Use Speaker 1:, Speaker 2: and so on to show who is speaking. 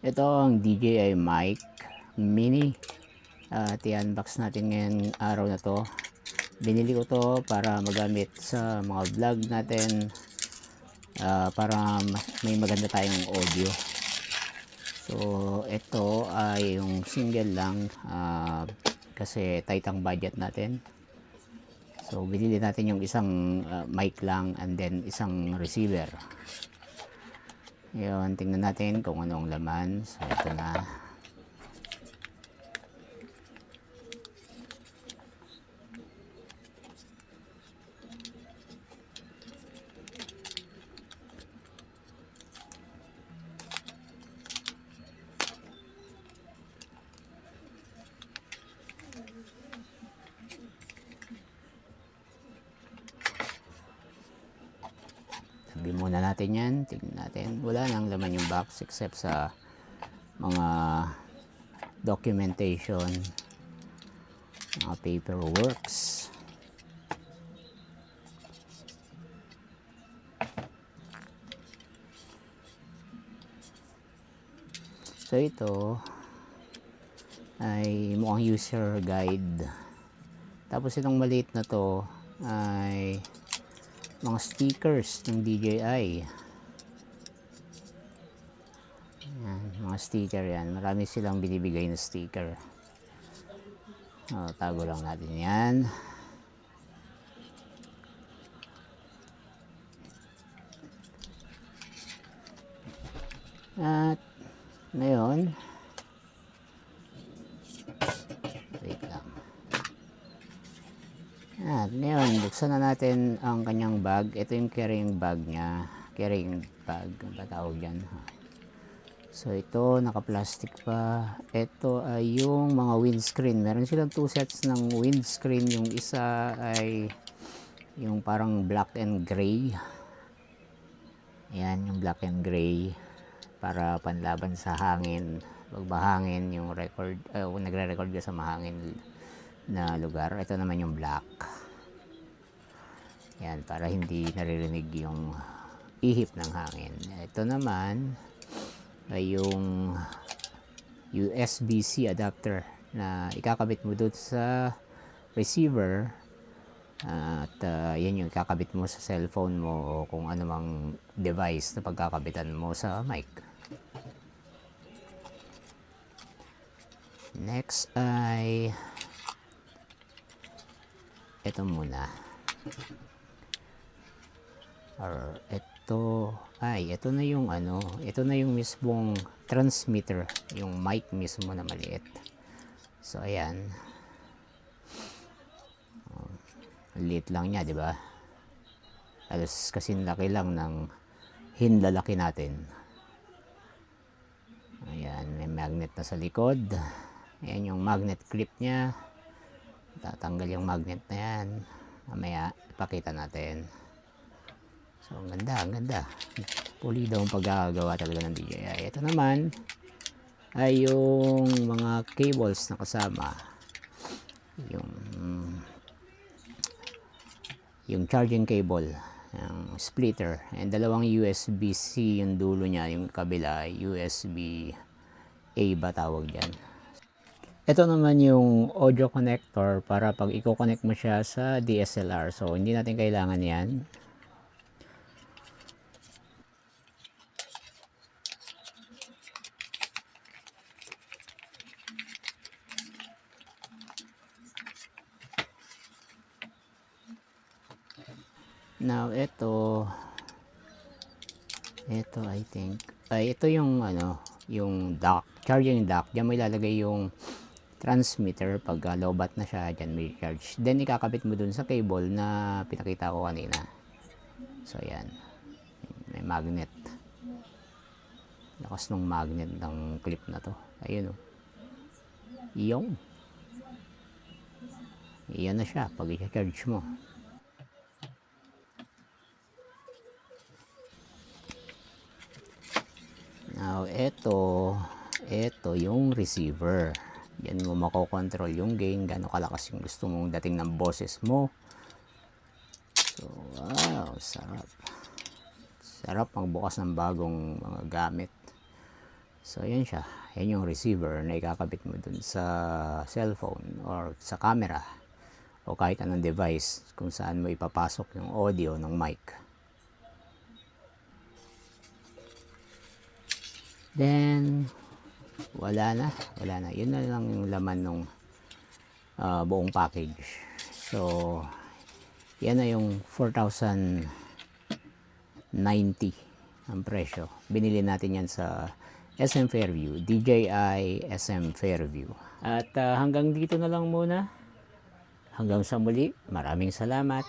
Speaker 1: Ito ang DJI Mic Mini. I-unbox natin ngayong araw na to. Binili ko to para magamit sa mga vlog natin, para may maganda tayong audio. So ito ay yung single lang, kasi tight ang budget natin. So binili natin yung isang mic lang and then isang receiver. Yun, tingnan natin kung anong laman. So ito na. Sabi muna natin yan, tingnan natin. Wala nang laman yung box except sa mga documentation, mga paperworks. So ito ay mukhang user guide. Tapos itong maliit na to ay mga stickers ng DJI. Yan, mga sticker yan. Marami silang binibigay na sticker. Tago lang natin yan. At ngayon, wait lang. At ngayon, buksan na natin ang kanyang bag. Ito yung carrying bag niya. Carrying bag, ang patawag dyan. So ito, naka-plastic pa. Ito ay yung mga windscreen. Meron silang 2 sets ng windscreen. Yung isa ay yung parang black and gray. Ayan, yung black and gray. Para panlaban sa hangin. Pag mahangin yung record, nagre-record ka sa mahangin na lugar. Ito naman yung black. Yan, para hindi naririnig yung ihip ng hangin. Ito naman ay yung USB-C adapter na ikakabit mo doon sa receiver. At yan yung ikakabit mo sa cellphone mo o kung anumang device na pagkakabitan mo sa mic. Next ay ito muna. Or ito na yung ito na yung mismong transmitter, yung mic mismo na maliit. So ayan, liit lang niya, di ba? Alas kasing laki lang ng hinlalaki natin. Ayan, may magnet na sa likod. Ayan yung magnet clip niya. Tatanggal yung magnet na yan. Mamaya ipakita natin. So ang ganda. Pulido ang pagkakagawa talaga ng DJI. Ito naman ay yung mga cables na kasama. Yung charging cable, yung splitter, and dalawang USB-C yung dulo niya, yung kabila USB-A ba tawag dyan. Ito naman yung audio connector para pag i-connect mo siya sa DSLR. So hindi natin kailangan yan. Now ito I think ito yung yung dock, charging dock. Diyan mo ilalagay yung transmitter pag lowbat na siya, diyan may charge. Then ikakabit mo dun sa cable na pinakita ko kanina. So yan, may magnet. Lakas ng magnet ng clip na to. Ayun iyon na siya pag i-charge mo. Now, ito yung receiver. Yan mo makokontrol yung gain, gaano kalakas yung gusto mong dating ng boses mo. So, wow, sarap. Sarap ang bukas ng bagong mga gamit. So yan siya, yan yung receiver na ikakabit mo dun sa cellphone or sa camera o kahit anong device kung saan mo ipapasok yung audio ng mic. Then wala na, yun na lang yung laman ng buong package. So yan na yung 4,090 ang presyo. Binili natin yan sa SM Fairview, DJI SM Fairview. At hanggang dito na lang muna. Hanggang sa muli, maraming salamat.